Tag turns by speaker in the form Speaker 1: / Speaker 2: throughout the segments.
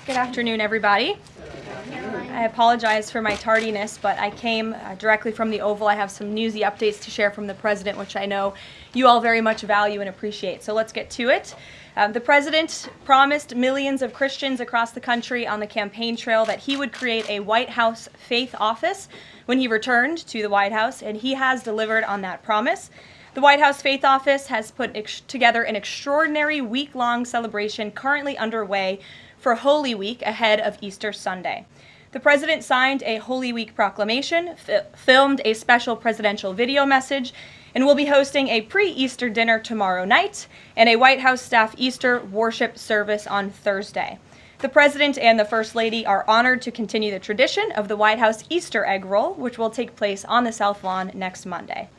Speaker 1: Good afternoon, everybody. I apologize for my tardiness, but I came directly from the Oval. I have some newsy updates to share from the President, which I know you all very much value and appreciate. So let's get to it. The President promised millions of Christians across the country on the campaign trail that he would create a White House faith office when he returned to the White House, and he has delivered on that promise. The White House Faith Office has put together an extraordinary week-long celebration currently underway for Holy Week ahead of Easter Sunday. The President signed a Holy Week proclamation, filmed a special presidential video message, and will be hosting a pre-Easter dinner tomorrow night and a White House staff Easter worship service on Thursday. The President and the First Lady are honored to continue the tradition of the White House Easter egg roll, which will take place on the South Lawn next Monday.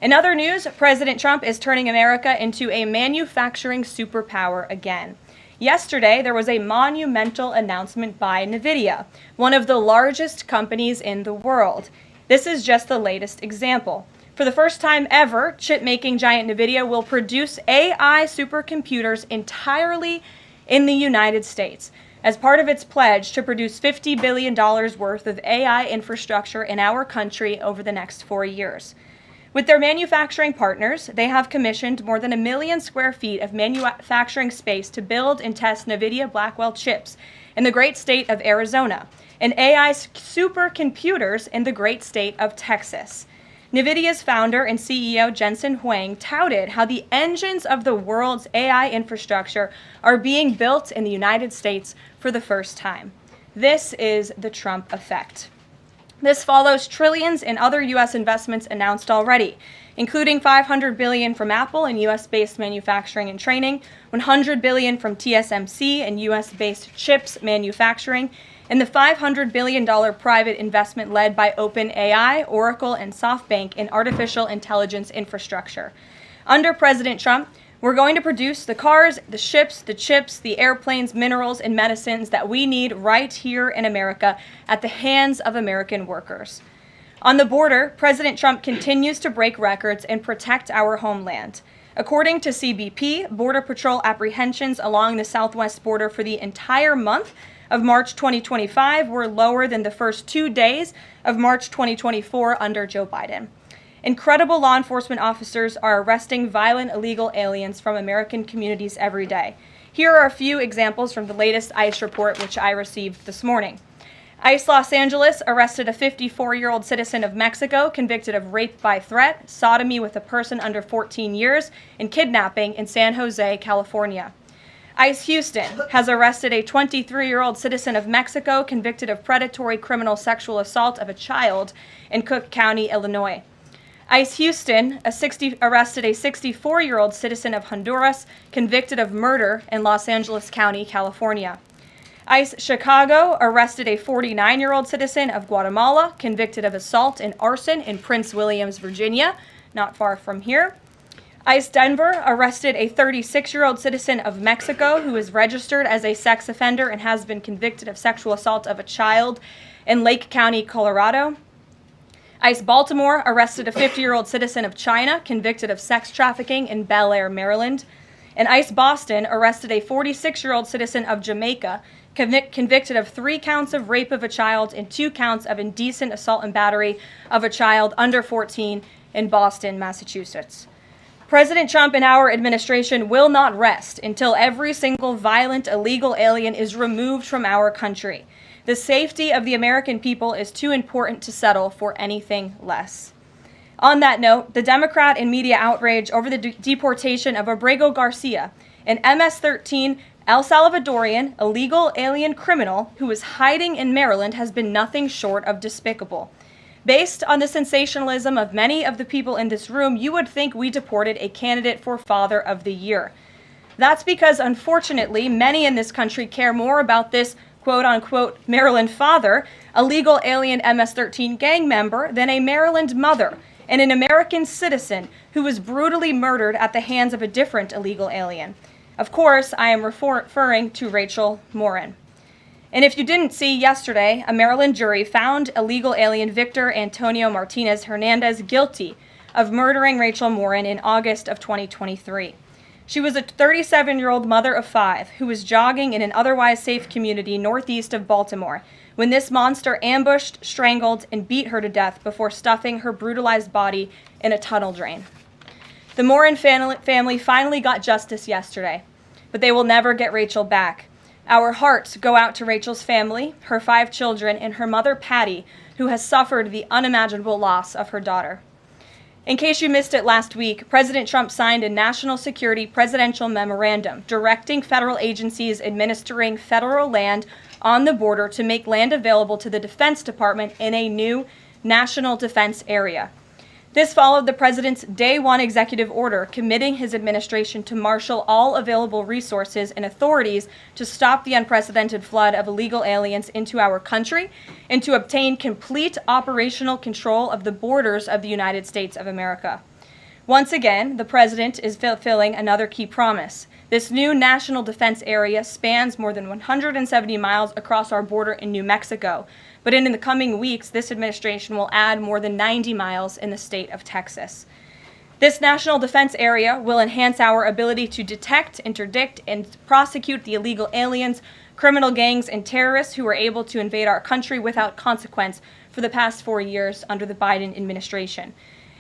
Speaker 1: In other news, President Trump is turning America into a manufacturing superpower again. Yesterday, there was a monumental announcement by NVIDIA, one of the largest companies in the world. This is just the latest example. For the first time ever, chip-making giant NVIDIA will produce AI supercomputers entirely in the United States as part of its pledge to produce $50 billion worth of AI infrastructure in our country over the next 4 years. With their manufacturing partners, they have commissioned more than 1 million square feet of manufacturing space to build and test NVIDIA Blackwell chips in the great state of Arizona and AI supercomputers in the great state of Texas. NVIDIA's founder and CEO Jensen Huang touted how the engines of the world's AI infrastructure are being built in the United States for the first time. This is the Trump effect. This follows trillions in other U.S. investments announced already, including $500 billion from Apple in U.S.-based manufacturing and training, $100 billion from TSMC and U.S.-based chips manufacturing, and the $500 billion private investment led by OpenAI, Oracle, and SoftBank in artificial intelligence infrastructure. Under President Trump, we're going to produce the cars, the ships, the chips, the airplanes, minerals, and medicines that we need right here in America at the hands of American workers. On the border, President Trump continues to break records and protect our homeland. According to CBP, Border Patrol apprehensions along the southwest border for the entire month of March 2025 were lower than the first 2 days of March 2024 under Joe Biden. Incredible law enforcement officers are arresting violent illegal aliens from American communities every day. Here are a few examples from the latest ICE report, which I received this morning. ICE Los Angeles arrested a 54-year-old citizen of Mexico convicted of rape by threat, sodomy with a person under 14 years, and kidnapping in San Jose, California. ICE Houston has arrested a 23-year-old citizen of Mexico convicted of predatory criminal sexual assault of a child in Cook County, Illinois. ICE Houston arrested a 64-year-old citizen of Honduras convicted of murder in Los Angeles County, California. ICE Chicago arrested a 49-year-old citizen of Guatemala convicted of assault and arson in Prince Williams, Virginia, not far from here. ICE Denver arrested a 36-year-old citizen of Mexico who is registered as a sex offender and has been convicted of sexual assault of a child in Lake County, Colorado. ICE Baltimore arrested a 50-year-old citizen of China convicted of sex trafficking in Bel Air, Maryland. And ICE Boston arrested a 46-year-old citizen of Jamaica convicted of 3 counts of rape of a child and 2 counts of indecent assault and battery of a child under 14 in Boston, Massachusetts. President Trump and our administration will not rest until every single violent illegal alien is removed from our country. The safety of the American people is too important to settle for anything less. On that note, the Democrat and media outrage over the deportation of Abrego Garcia, an MS-13 El Salvadorian illegal alien criminal who is hiding in Maryland, has been nothing short of despicable. Based on the sensationalism of many of the people in this room, you would think we deported a candidate for Father of the Year. That's because, unfortunately, many in this country care more about this quote-unquote Maryland father, a legal alien MS-13 gang member, than a Maryland mother and an American citizen who was brutally murdered at the hands of a different illegal alien. Of course, I am referring to Rachel Morin. And if you didn't see, yesterday, a Maryland jury found illegal alien Victor Antonio Martinez Hernandez guilty of murdering Rachel Morin in August of 2023. She was a 37-year-old mother of 5 who was jogging in an otherwise safe community northeast of Baltimore when this monster ambushed, strangled, and beat her to death before stuffing her brutalized body in a tunnel drain. The Morin family finally got justice yesterday, but they will never get Rachel back. Our hearts go out to Rachel's family, her 5 children, and her mother, Patty, who has suffered the unimaginable loss of her daughter. In case you missed it last week, President Trump signed a national security presidential memorandum directing federal agencies administering federal land on the border to make land available to the Defense Department in a new national defense area. This followed the president's Day 1 executive order committing his administration to marshal all available resources and authorities to stop the unprecedented flood of illegal aliens into our country and to obtain complete operational control of the borders of the United States of America. Once again, the president is fulfilling another key promise. This new national defense area spans more than 170 miles across our border in New Mexico, but in the coming weeks, this administration will add more than 90 miles in the state of Texas. This national defense area will enhance our ability to detect, interdict, and prosecute the illegal aliens, criminal gangs, and terrorists who were able to invade our country without consequence for the past 4 years under the Biden administration.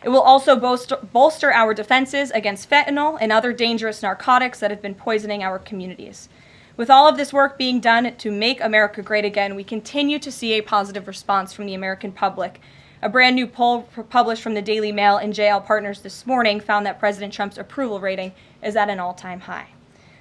Speaker 1: It will also bolster our defenses against fentanyl and other dangerous narcotics that have been poisoning our communities. With all of this work being done to make America great again, we continue to see a positive response from the American public. A brand new poll published from the Daily Mail and JL Partners this morning found that President Trump's approval rating is at an all-time high.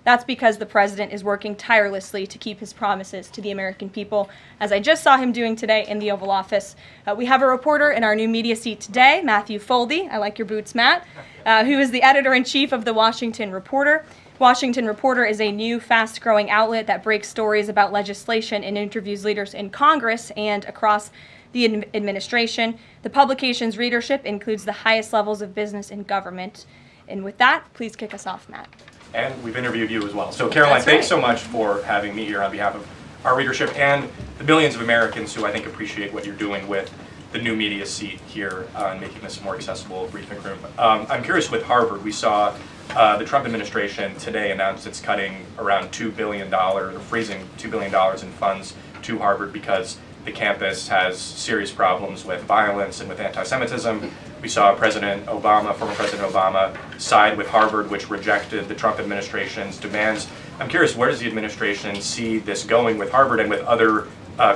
Speaker 1: That's because the president is working tirelessly to keep his promises to the American people, as I just saw him doing today in the Oval Office. We have a reporter in our new media seat today, Matthew Foldy. I like your boots, Matt, who is the editor-in-chief of the Washington Reporter. Washington Reporter is a new, fast-growing outlet that breaks stories about legislation and interviews leaders in Congress and across the administration. The publication's readership includes the highest levels of business and government. And with that, please kick us off, Matt.
Speaker 2: And we've interviewed you as well. So Caroline, thanks so much for having me here on behalf of our readership and the millions of Americans who I think appreciate what you're doing with the new media seat here and making this a more accessible briefing room. I'm curious with Harvard, we saw the Trump administration today announced it's cutting around $2 billion, or freezing $2 billion in funds to Harvard because the campus has serious problems with violence and with anti-Semitism. We saw President Obama, former President Obama, side with Harvard, which rejected the Trump administration's demands. I'm curious, where does the administration see this going with Harvard and with other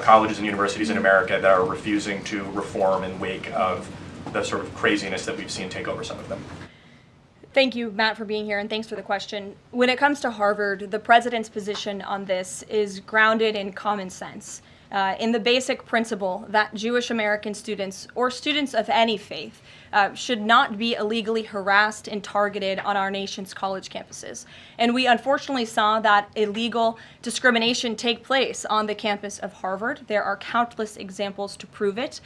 Speaker 2: colleges and universities in America that are refusing to reform in wake of the sort of craziness that we've seen take over some of them?
Speaker 1: Thank you, Matt, for being here, and thanks for the question. When it comes to Harvard, the president's position on this is grounded in common sense, in the basic principle that Jewish American students, or students of any faith, should not be illegally harassed and targeted on our nation's college campuses. And we unfortunately saw that illegal discrimination take place on the campus of Harvard. There are countless examples to prove it,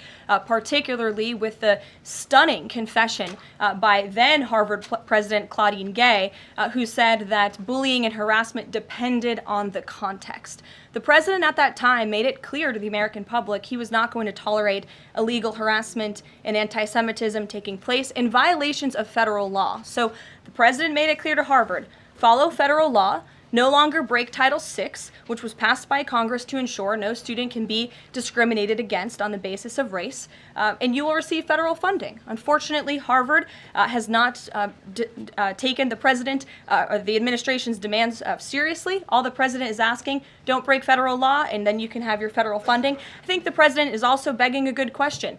Speaker 1: particularly with the stunning confession by then Harvard President Claudine Gay, who said that bullying and harassment depended on the context. The president at that time made it clear to the American public he was not going to tolerate illegal harassment and anti-Semitism taking place in violations of federal law. So the president made it clear to Harvard, follow federal law, no longer break Title VI, which was passed by Congress to ensure no student can be discriminated against on the basis of race, and you will receive federal funding. Unfortunately, Harvard has not taken the president or the administration's demands seriously. All the president is asking, don't break federal law, and then you can have your federal funding. I think the president is also begging a good question.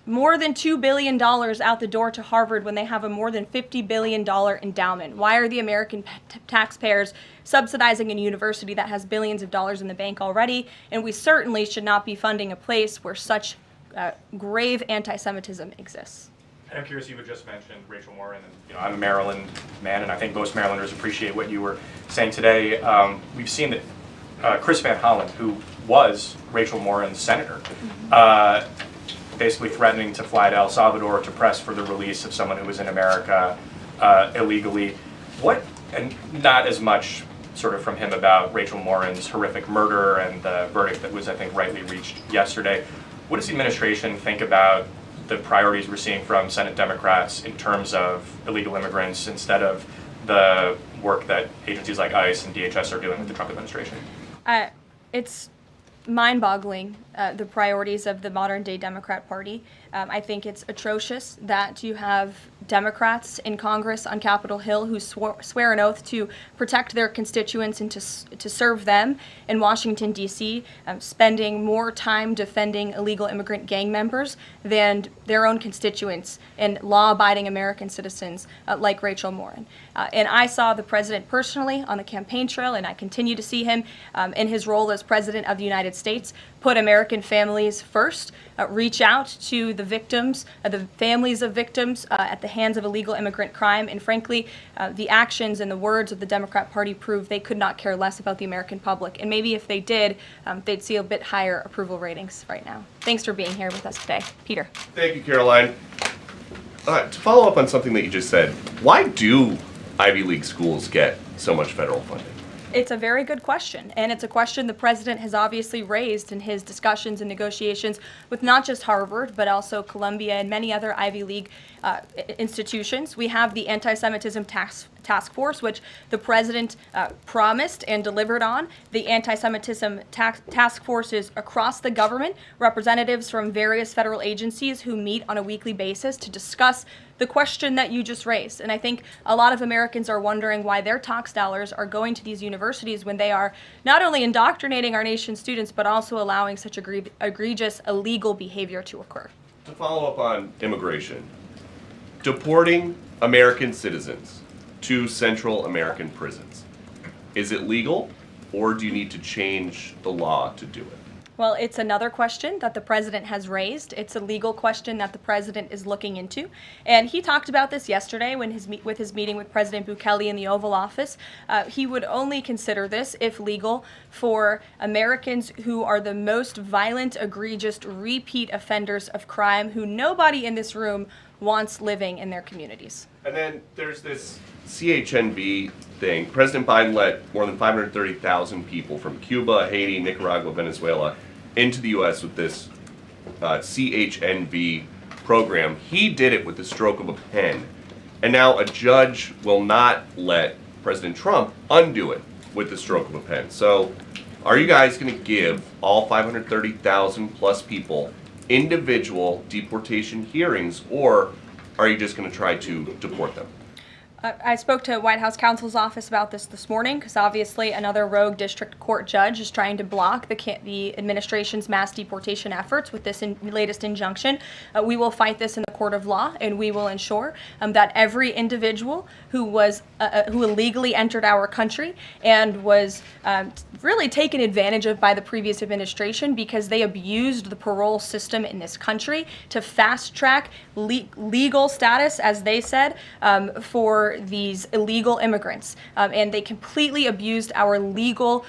Speaker 1: More than $2 billion out the door to Harvard when they have a more than $50 billion endowment. Why are the American taxpayers subsidizing a university that has billions of dollars in the bank already? And we certainly should not be funding a place where such grave anti-Semitism exists.
Speaker 2: And I'm curious, you had just mentioned Rachel Morin, and I'm a Maryland man, and I think most Marylanders appreciate what you were saying today. We've seen that Chris Van Hollen, who was Rachel Morin's senator, basically threatening to fly to El Salvador to press for the release of someone who was in America illegally. And not as much sort of from him about Rachel Morin's horrific murder and the verdict that was, I think, rightly reached yesterday. What does the administration think about the priorities we're seeing from Senate Democrats in terms of illegal immigrants instead of the work that agencies like ICE and DHS are doing with the Trump administration?
Speaker 1: It's mind-boggling, the priorities of the modern-day Democrat Party. I think it's atrocious that you have Democrats in Congress on Capitol Hill who swear an oath to protect their constituents and to serve them in Washington, D.C., spending more time defending illegal immigrant gang members than their own constituents and law-abiding American citizens like Rachel Morin. And I saw the president personally on the campaign trail, and I continue to see him in his role as president of the United States, put American families first, reach out to the victims, the families of victims at the hands of illegal immigrant crime. And frankly, the actions and the words of the Democrat Party prove they could not care less about the American public. And maybe if they did, they'd see a bit higher approval ratings right now. Thanks for being here with us today. Peter.
Speaker 3: Thank you, Caroline. To follow up on something that you just said, why do Ivy League schools get so much federal funding?
Speaker 1: It's a very good question, and it's a question the president has obviously raised in his discussions and negotiations with not just Harvard, but also Columbia and many other Ivy League institutions. We have the Anti-Semitism Task Force, which the president promised and delivered on. The Anti-Semitism Task Force is across the government, representatives from various federal agencies who meet on a weekly basis to discuss the question that you just raised. And I think a lot of Americans are wondering why their tax dollars are going to these universities when they are not only indoctrinating our nation's students, but also allowing such egregious illegal behavior to occur.
Speaker 3: To follow up on immigration, deporting American citizens to Central American prisons, is it legal, or do you need to change the law to do it?
Speaker 1: Well, it's another question that the president has raised. It's a legal question that the president is looking into. And he talked about this yesterday when with his meeting with President Bukele in the Oval Office. He would only consider this, if legal, for Americans who are the most violent, egregious, repeat offenders of crime who nobody in this room wants living in their communities.
Speaker 3: And then there's this CHNV thing. President Biden let more than 530,000 people from Cuba, Haiti, Nicaragua, Venezuela into the U.S. with this CHNV program. He did it with the stroke of a pen. And now a judge will not let President Trump undo it with the stroke of a pen. So are you guys going to give all 530,000 plus people individual deportation hearings, or are you just going to try to deport them?
Speaker 1: I spoke to White House counsel's office about this morning because obviously another rogue district court judge is trying to block the administration's mass deportation efforts with this latest injunction. We will fight this in the court of law, and we will ensure that every individual who illegally entered our country and was really taken advantage of by the previous administration because they abused the parole system in this country to fast track legal status, as they said, for these illegal immigrants. And they completely abused our legal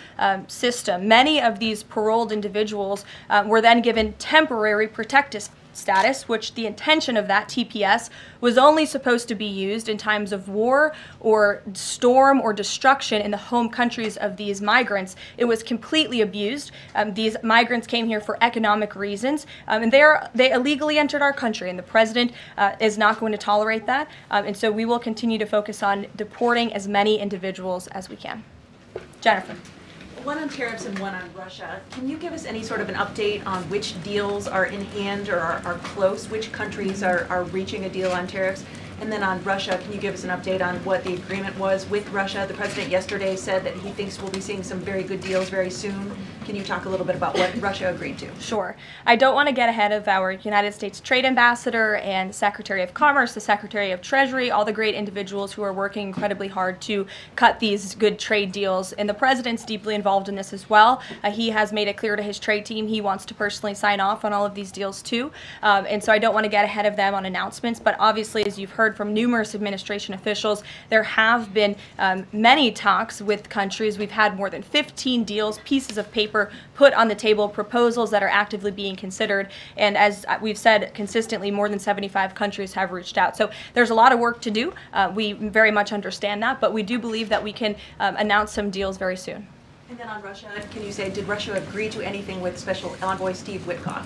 Speaker 1: system. Many of these paroled individuals were then given temporary protective status, which the intention of that TPS was only supposed to be used in times of war or storm or destruction in the home countries of these migrants. It was completely abused. These migrants came here for economic reasons, and they illegally entered our country, and the president is not going to tolerate that. And so we will continue to focus on deporting as many individuals as we can. Jennifer.
Speaker 4: One on tariffs and one on Russia. Can you give us any sort of an update on which deals are in hand or are close? Which countries are reaching a deal on tariffs? And then on Russia, can you give us an update on what the agreement was with Russia? The president yesterday said that he thinks we'll be seeing some very good deals very soon. Can you talk a little bit about what Russia agreed to?
Speaker 1: Sure. I don't want to get ahead of our United States Trade Ambassador and Secretary of Commerce, the Secretary of Treasury, all the great individuals who are working incredibly hard to cut these good trade deals. And the president's deeply involved in this as well. He has made it clear to his trade team he wants to personally sign off on all of these deals too. And so I don't want to get ahead of them on announcements. But obviously, as you've heard from numerous administration officials, there have been many talks with countries. We've had more than 15 deals, pieces of paper put on the table, proposals that are actively being considered. And as we've said consistently, more than 75 countries have reached out. So there's a lot of work to do. We very much understand that, but we do believe that we can announce some deals very soon.
Speaker 4: And then on Russia, can you say, did Russia agree to anything with Special Envoy Steve Witkoff?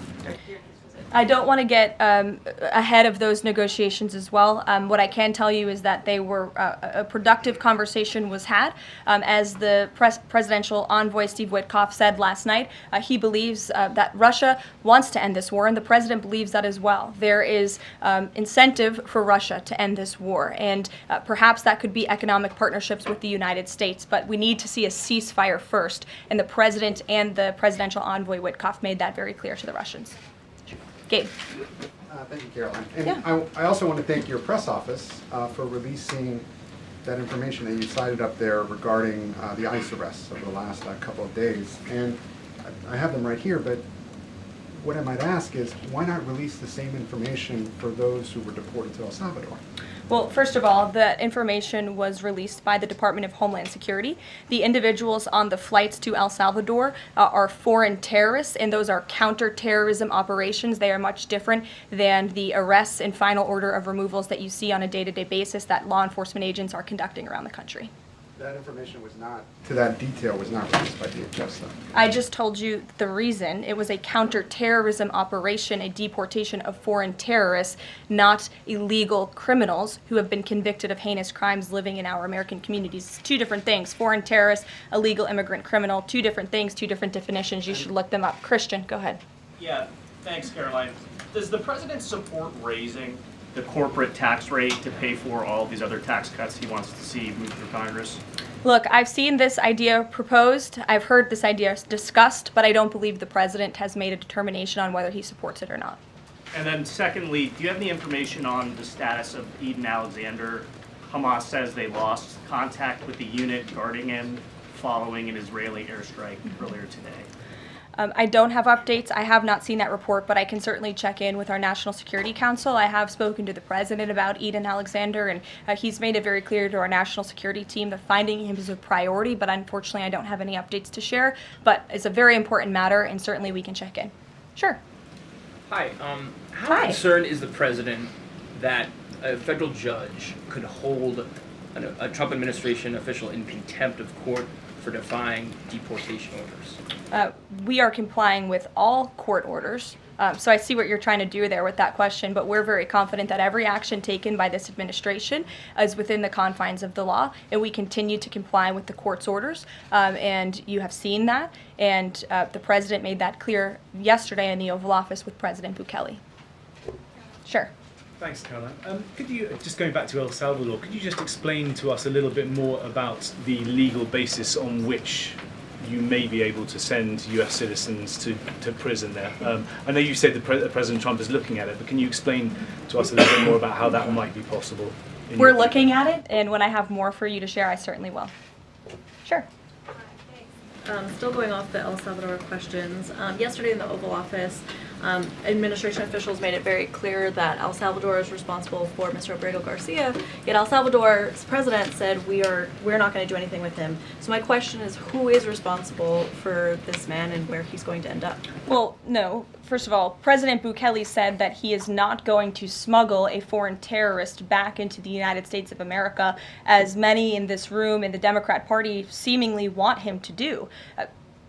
Speaker 1: I don't want to get ahead of those negotiations as well. What I can tell you is that they were a productive conversation was had. As the presidential envoy Steve Witkoff said last night, he believes that Russia wants to end this war, and the president believes that as well. There is incentive for Russia to end this war, and perhaps that could be economic partnerships with the United States, but we need to see a ceasefire first, and the president and the presidential envoy Witkoff made that very clear to the Russians. Gabe.
Speaker 5: Thank you, Caroline. And
Speaker 1: Yeah.
Speaker 5: I also want to thank your press office for releasing that information that you cited up there regarding the ICE arrests over the last couple of days. And I have them right here, but what I might ask is, why not release the same information for those who were deported to El Salvador?
Speaker 1: Well, first of all, the information was released by the Department of Homeland Security. The individuals on the flights to El Salvador are foreign terrorists, and those are counterterrorism operations. They are much different than the arrests and final order of removals that you see on a day-to-day basis that law enforcement agents are conducting around the country.
Speaker 5: That information was not, to that detail, was not released by DHS, though.
Speaker 1: I just told you the reason. It was a counterterrorism operation, a deportation of foreign terrorists, not illegal criminals who have been convicted of heinous crimes living in our American communities. It's two different things. Foreign terrorist, illegal immigrant criminal, two different things, two different definitions. You should look them up. Christian, go ahead.
Speaker 6: Yeah, thanks, Caroline. Does the president support raising the corporate tax rate to pay for all these other tax cuts he wants to see move through Congress?
Speaker 1: Look, I've seen this idea proposed. I've heard this idea discussed, but I don't believe the president has made a determination on whether he supports it or not.
Speaker 6: And then secondly, do you have any information on the status of Eden Alexander? Hamas says they lost contact with the unit guarding him following an Israeli airstrike earlier today.
Speaker 1: I don't have updates. I have not seen that report, but I can certainly check in with our National Security Council. I have spoken to the president about Eden Alexander, and he's made it very clear to our national security team that finding him is a priority, but unfortunately I don't have any updates to share. But it's a very important matter, and certainly we can check in. Sure.
Speaker 7: Hi. How
Speaker 1: Hi.
Speaker 7: concerned is the president that a federal judge could hold a Trump administration official in contempt of court for defying deportation orders?
Speaker 1: We are complying with all court orders. So I see what you're trying to do there with that question, but we're very confident that every action taken by this administration is within the confines of the law, and we continue to comply with the court's orders. And you have seen that, and the president made that clear yesterday in the Oval Office with President Bukele. Sure.
Speaker 8: Thanks, Caroline. Could you, just going back to El Salvador, could you just explain to us a little bit more about the legal basis on which you may be able to send US citizens to prison there? I know you said President Trump is looking at it, but can you explain to us a little bit more about how that might be possible?
Speaker 1: We're looking at it, and when I have more for you to share, I certainly will. Sure.
Speaker 9: Still going off the El Salvador questions, yesterday in the Oval Office, administration officials made it very clear that El Salvador is responsible for Mr. Abrego Garcia, yet El Salvador's president said we're not going to do anything with him. So my question is, who is responsible for this man and where he's going to end up?
Speaker 1: Well, no. First of all, President Bukele said that he is not going to smuggle a foreign terrorist back into the United States of America, as many in this room in the Democrat Party seemingly want him to do.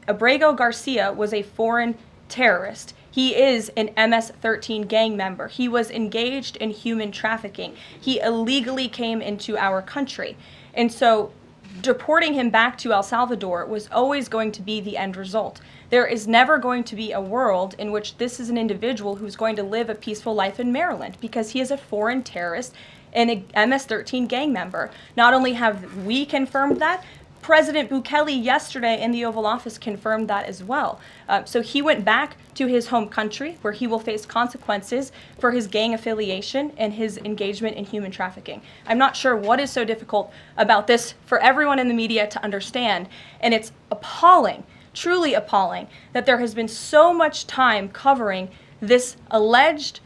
Speaker 1: Abrego Garcia was a foreign terrorist. He is an MS-13 gang member. He was engaged in human trafficking. He illegally came into our country. And so deporting him back to El Salvador was always going to be the end result. There is never going to be a world in which this is an individual who's going to live a peaceful life in Maryland, because he is a foreign terrorist and a MS-13 gang member. Not only have we confirmed that, President Bukele yesterday in the Oval Office confirmed that as well. So he went back to his home country, where he will face consequences for his gang affiliation and his engagement in human trafficking. I'm not sure what is so difficult about this for everyone in the media to understand, and it's appalling, truly appalling, that there has been so much time covering this alleged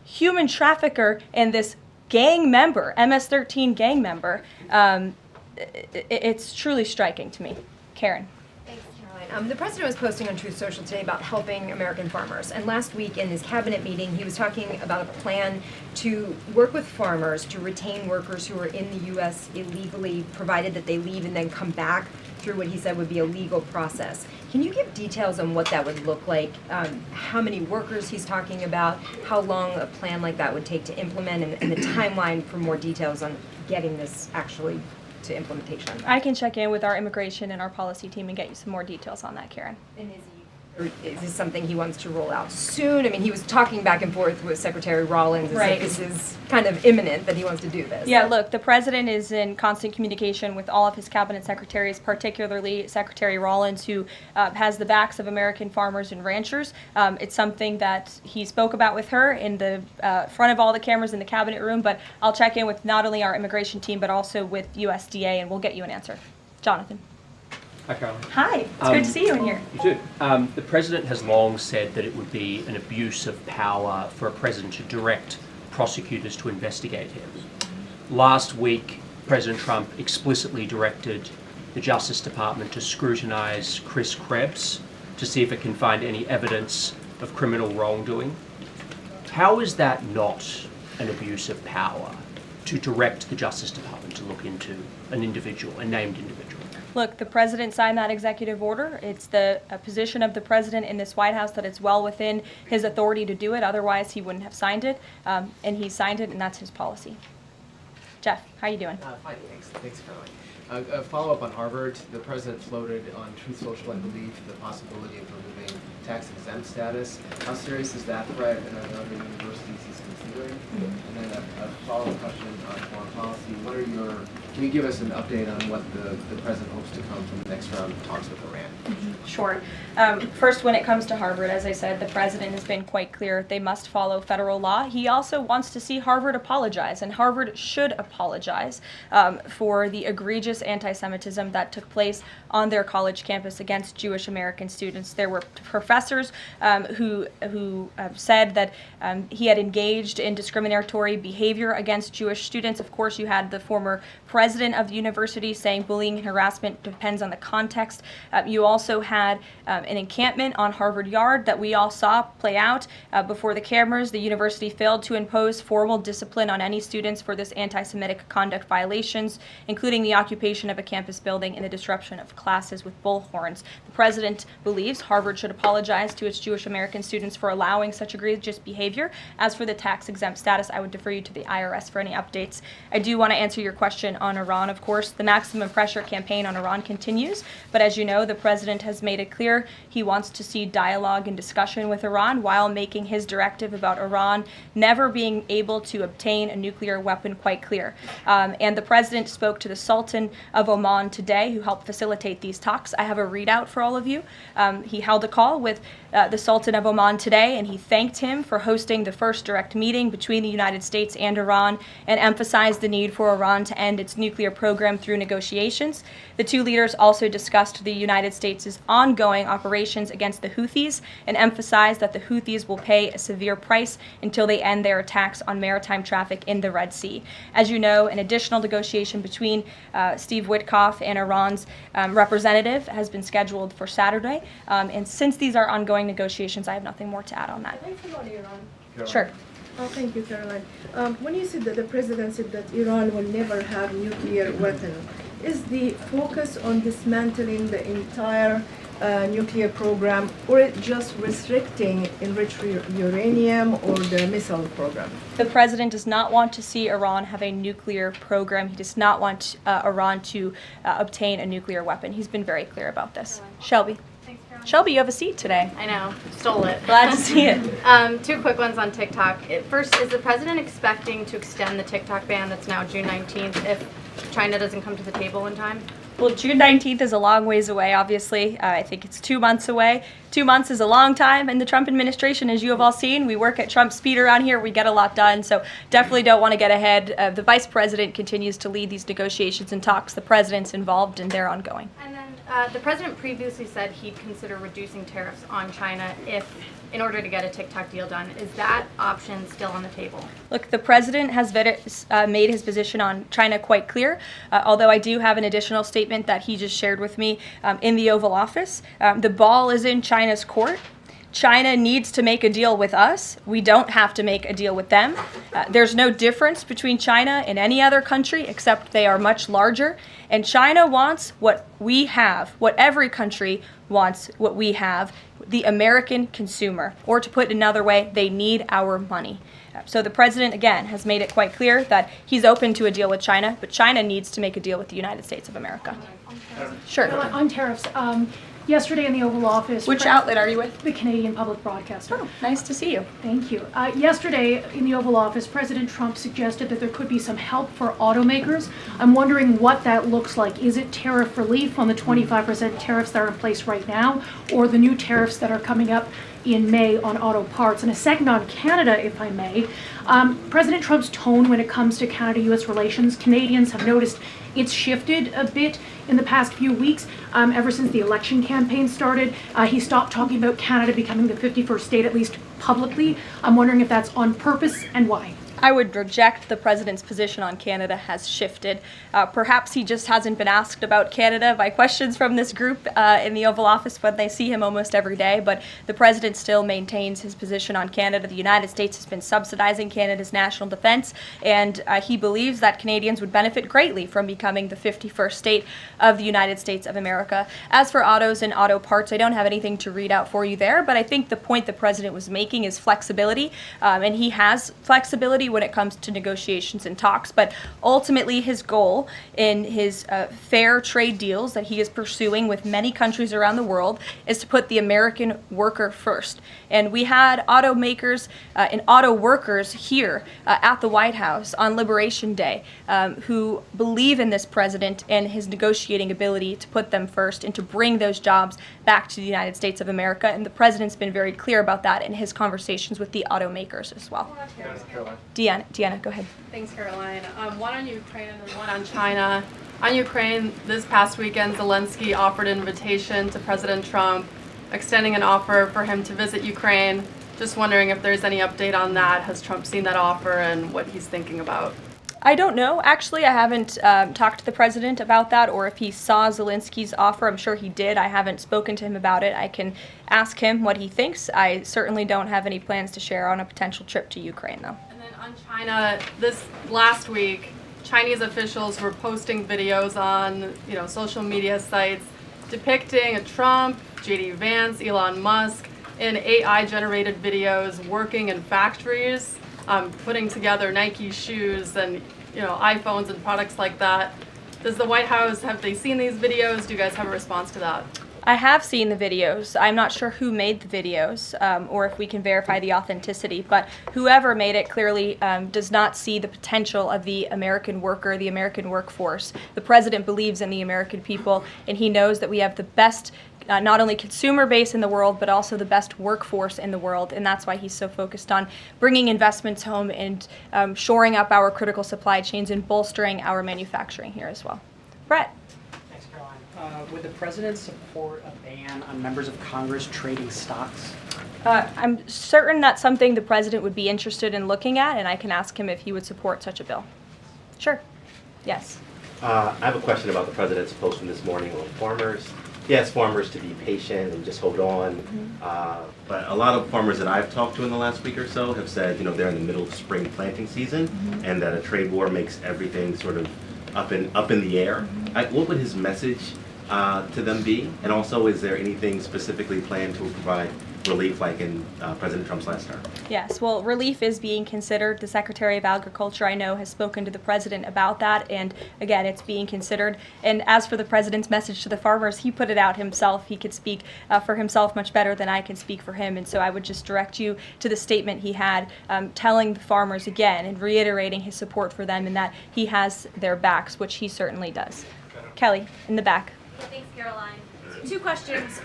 Speaker 1: human trafficker and this gang member, MS-13 gang member. It's truly striking to me. Karen.
Speaker 10: Thanks, Caroline. The president was posting on Truth Social today about helping American farmers. And last week in his cabinet meeting, he was talking about a plan to work with farmers to retain workers who are in the U.S. illegally, provided that they leave and then come back through what he said would be a legal process. Can you give details on what that would look like? How many workers he's talking about? How long a plan like that would take to implement, and the timeline for more details on getting this actually to implementation?
Speaker 1: I can check in with our immigration and our policy team and get you some more details on that, Karen.
Speaker 10: And is this something he wants to roll out soon? I mean, he was talking back and forth with Secretary Rollins as
Speaker 1: Right.
Speaker 10: if this is kind of imminent that he wants to do this.
Speaker 1: Yeah, look, the president is in constant communication with all of his cabinet secretaries, particularly Secretary Rollins, who has the backs of American farmers and ranchers. It's something that he spoke about with her in the front of all the cameras in the cabinet room, but I'll check in with not only our immigration team, but also with USDA, and we'll get you an answer. Jonathan.
Speaker 11: Hi, Caroline.
Speaker 1: Hi, it's good to see you in here.
Speaker 11: You too. The president has long said that it would be an abuse of power for a president to direct prosecutors to investigate him. Last week, President Trump explicitly directed the Justice Department to scrutinize Chris Krebs to see if it can find any evidence of criminal wrongdoing. How is that not an abuse of power to direct the Justice Department to look into an individual, a named individual?
Speaker 1: Look, the president signed that executive order. It's the position of the president in this White House that it's well within his authority to do it. Otherwise, he wouldn't have signed it. And he signed it, and that's his policy. Jeff, how you doing?
Speaker 12: Fine, thanks, Caroline. A follow-up on Harvard. The president floated on Truth Social, I believe, the possibility of removing tax-exempt status. How serious is that threat, and are there other universities he's considering? And then a follow-up question on foreign policy. Can you give us an update on what the president hopes to come from the next round of talks with Iran?
Speaker 1: Sure. First, when it comes to Harvard, as I said, the president has been quite clear they must follow federal law. He also wants to see Harvard apologize, and Harvard should apologize for the egregious anti-Semitism that took place on their college campus against Jewish American students. There were professors who said that he had engaged in discriminatory behavior against Jewish students. Of course, you had the former president of the university saying bullying and harassment depends on the context. You also had an encampment on Harvard Yard that we all saw play out before the cameras. The university failed to impose formal discipline on any students for this anti-Semitic conduct violations, including the occupation of a campus building and the disruption of classes with bullhorns. The president believes Harvard should apologize to its Jewish American students for allowing such egregious behavior. As for the tax-exempt status, I would defer you to the IRS for any updates. I do want to answer your question on Iran, of course. The maximum pressure campaign on Iran continues, but as you know, the president has made it clear he wants to see dialogue and discussion with Iran while making his directive about Iran never being able to obtain a nuclear weapon quite clear. And the president spoke to the Sultan of Oman today, who helped facilitate these talks. I have a readout for all of you. He held a call with the Sultan of Oman today, and he thanked him for hosting the first direct meeting between the United States and Iran and emphasized the need for Iran to end its nuclear program through negotiations. The two leaders also discussed the United States' ongoing operations against the Houthis and emphasized that the Houthis will pay a severe price until they end their attacks on maritime traffic in the Red Sea. As you know, an additional negotiation between Steve Witkoff and Iran's representative has been scheduled for Saturday. And since these are ongoing negotiations, I have nothing more to add on that.
Speaker 13: Can I follow Iran?
Speaker 1: Sure.
Speaker 13: Oh, thank you, Caroline. When you said that the president said that Iran will never have nuclear weapon, is the focus on dismantling the entire nuclear program, or it just restricting enriched uranium or the missile program?
Speaker 1: The president does not want to see Iran have a nuclear program. He does not want Iran to obtain a nuclear weapon. He's been very clear about this. Shelby. Shelby, you have a seat today.
Speaker 14: I know, stole it.
Speaker 1: Glad to see it.
Speaker 14: Two quick ones on TikTok. First, is the president expecting to extend the TikTok ban that's now June 19th if China doesn't come to the table in time?
Speaker 1: Well, June 19th is a long ways away, obviously. I think it's 2 months away. 2 months is a long time in the Trump administration, as you have all seen. We work at Trump speed around here. We get a lot done, so definitely don't want to get ahead. The vice president continues to lead these negotiations and talks. The president's involved, and they're ongoing.
Speaker 14: And then the president previously said he'd consider reducing tariffs on China in order to get a TikTok deal done. Is that option still on the table?
Speaker 1: Look, the president has made his position on China quite clear, although I do have an additional statement that he just shared with me in the Oval Office. The ball is in China's court. China needs to make a deal with us. We don't have to make a deal with them. There's no difference between China and any other country except they are much larger. And China wants what we have, what every country wants, what we have, the American consumer. Or to put it another way, they need our money. So the president, again, has made it quite clear that he's open to a deal with China, but China needs to make a deal with the United States of America. Sure.
Speaker 15: On tariffs, yesterday in the Oval Office.
Speaker 1: Which outlet are you with?
Speaker 15: The Canadian Public Broadcaster.
Speaker 1: Oh, nice to see you.
Speaker 15: Thank you. Yesterday in the Oval Office, President Trump suggested that there could be some help for automakers. I'm wondering what that looks like. Is it tariff relief on the 25% tariffs that are in place right now, or the new tariffs that are coming up in May on auto parts? And a second on Canada, if I may. President Trump's tone when it comes to Canada-U.S. relations, Canadians have noticed it's shifted a bit in the past few weeks. Ever since the election campaign started, he stopped talking about Canada becoming the 51st state, at least publicly. I'm wondering if that's on purpose and why.
Speaker 1: I would reject the president's position on Canada has shifted. Perhaps he just hasn't been asked about Canada by questions from this group in the Oval Office, but they see him almost every day. But the president still maintains his position on Canada. The United States has been subsidizing Canada's national defense, and he believes that Canadians would benefit greatly from becoming the 51st state of the United States of America. As for autos and auto parts, I don't have anything to read out for you there, but I think the point the president was making is flexibility, and he has flexibility when it comes to negotiations and talks, but ultimately his goal in his fair trade deals that he is pursuing with many countries around the world is to put the American worker first. And we had automakers and auto workers here at the White House on Liberation Day who believe in this president and his negotiating ability to put them first and to bring those jobs back to the United States of America. And the president's been very clear about that in his conversations with the automakers as well. Deanna, go ahead.
Speaker 16: Thanks, Caroline. One on Ukraine and one on China. On Ukraine, this past weekend, Zelensky offered an invitation to President Trump, extending an offer for him to visit Ukraine. Just wondering if there's any update on that. Has Trump seen that offer and what he's thinking about?
Speaker 1: I don't know. Actually, I haven't talked to the president about that or if he saw Zelensky's offer. I'm sure he did. I haven't spoken to him about it. I can ask him what he thinks. I certainly don't have any plans to share on a potential trip to Ukraine, though.
Speaker 16: And then on China, this last week, Chinese officials were posting videos on, social media sites depicting a Trump, J.D. Vance, Elon Musk in AI-generated videos working in factories, putting together Nike shoes and iPhones and products like that. Does the White House, have they seen these videos? Do you guys have a response to that?
Speaker 1: I have seen the videos. I'm not sure who made the videos or if we can verify the authenticity, but whoever made it clearly does not see the potential of the American worker, the American workforce. The president believes in the American people, and he knows that we have the best not only consumer base in the world, but also the best workforce in the world. And that's why he's so focused on bringing investments home and shoring up our critical supply chains and bolstering our manufacturing here as well. Brett.
Speaker 17: Thanks, Caroline. Would the president support a ban on members of Congress trading stocks?
Speaker 1: I'm certain that's something the president would be interested in looking at, and I can ask him if he would support such a bill. Sure. Yes.
Speaker 18: I have a question about the president's post from this morning on farmers. He asked farmers to be patient and just hold on. But a lot of farmers that I've talked to in the last week or so have said, they're in the middle of spring planting season, and that a trade war makes everything sort of up in the air. What would his message to them be? And also, is there anything specifically planned to provide relief like in President Trump's last term?
Speaker 1: Yes, well, relief is being considered. The Secretary of Agriculture, I know, has spoken to the president about that, and again, it's being considered. And as for the president's message to the farmers, he put it out himself. He could speak for himself much better than I can speak for him, and so I would just direct you to the statement he had telling the farmers again and reiterating his support for them and that he has their backs, which he certainly does. Kelly, in the back.
Speaker 19: Thanks, Caroline. Two questions.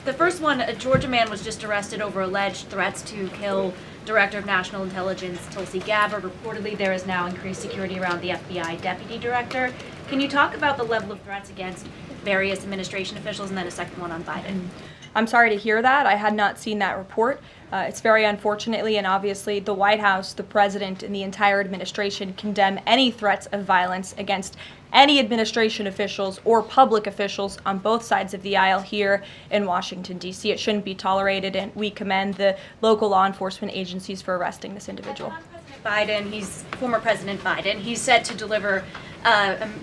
Speaker 19: The first one, a Georgia man was just arrested over alleged threats to kill Director of National Intelligence Tulsi Gabbard. Reportedly, there is now increased security around the FBI Deputy Director. Can you talk about the level of threats against various administration officials, and then a second one on Biden?
Speaker 1: I'm sorry to hear that. I had not seen that report. It's very unfortunately, and obviously the White House, the president, and the entire administration condemn any threats of violence against any administration officials or public officials on both sides of the aisle here in Washington, D.C. It shouldn't be tolerated, and we commend the local law enforcement agencies for arresting this individual.
Speaker 19: Former President Biden, he's set to deliver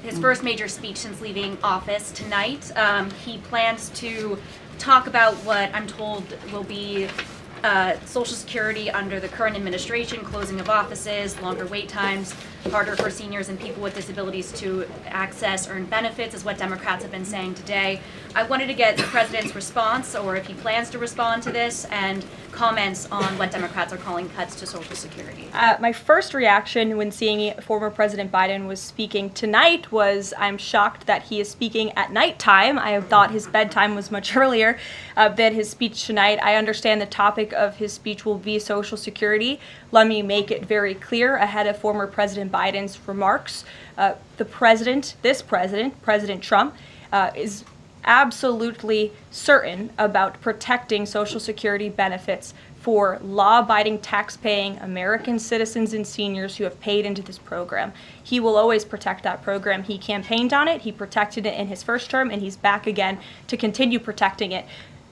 Speaker 19: his first major speech since leaving office tonight. He plans to talk about what I'm told will be Social Security under the current administration, closing of offices, longer wait times, harder for seniors and people with disabilities to access earned benefits, is what Democrats have been saying today. I wanted to get the president's response, or if he plans to respond to this, and comments on what Democrats are calling cuts to Social Security.
Speaker 1: My first reaction when seeing former President Biden was speaking tonight was I'm shocked that he is speaking at nighttime. I thought his bedtime was much earlier than his speech tonight. I understand the topic of his speech will be Social Security. Let me make it very clear ahead of former President Biden's remarks. President Trump, is absolutely certain about protecting Social Security benefits for law-abiding, tax-paying American citizens and seniors who have paid into this program. He will always protect that program. He campaigned on it, he protected it in his first term, and he's back again to continue protecting it.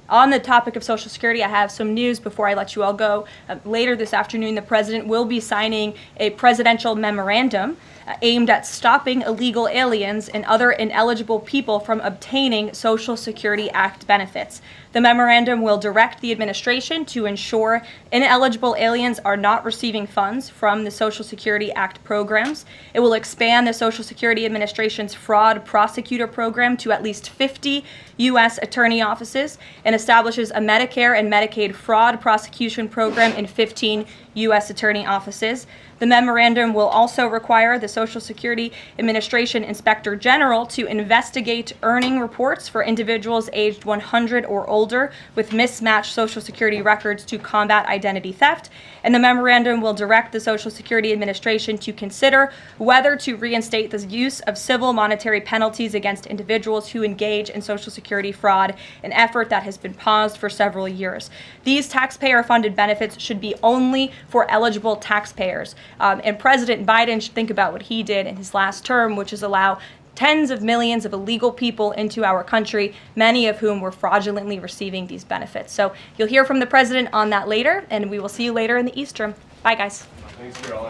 Speaker 1: On the topic of Social Security, I have some news before I let you all go. Later this afternoon, the president will be signing a presidential memorandum aimed at stopping illegal aliens and other ineligible people from obtaining Social Security Act benefits. The memorandum will direct the administration to ensure ineligible aliens are not receiving funds from the Social Security Act programs. It will expand the Social Security Administration's fraud prosecutor program to at least 50 U.S. attorney offices and establishes a Medicare and Medicaid fraud prosecution program in 15 U.S. attorney offices. The memorandum will also require the Social Security Administration Inspector General to investigate earning reports for individuals aged 100 or older with mismatched Social Security records to combat identity theft. And the memorandum will direct the Social Security Administration to consider whether to reinstate the use of civil monetary penalties against individuals who engage in Social Security fraud, an effort that has been paused for several years. These taxpayer-funded benefits should be only for eligible taxpayers. And President Biden should think about what he did in his last term, which is allow tens of millions of illegal people into our country, many of whom were fraudulently receiving these benefits. So you'll hear from the president on that later, and we will see you later in the East Room. Bye, guys.
Speaker 3: Thanks, Caroline.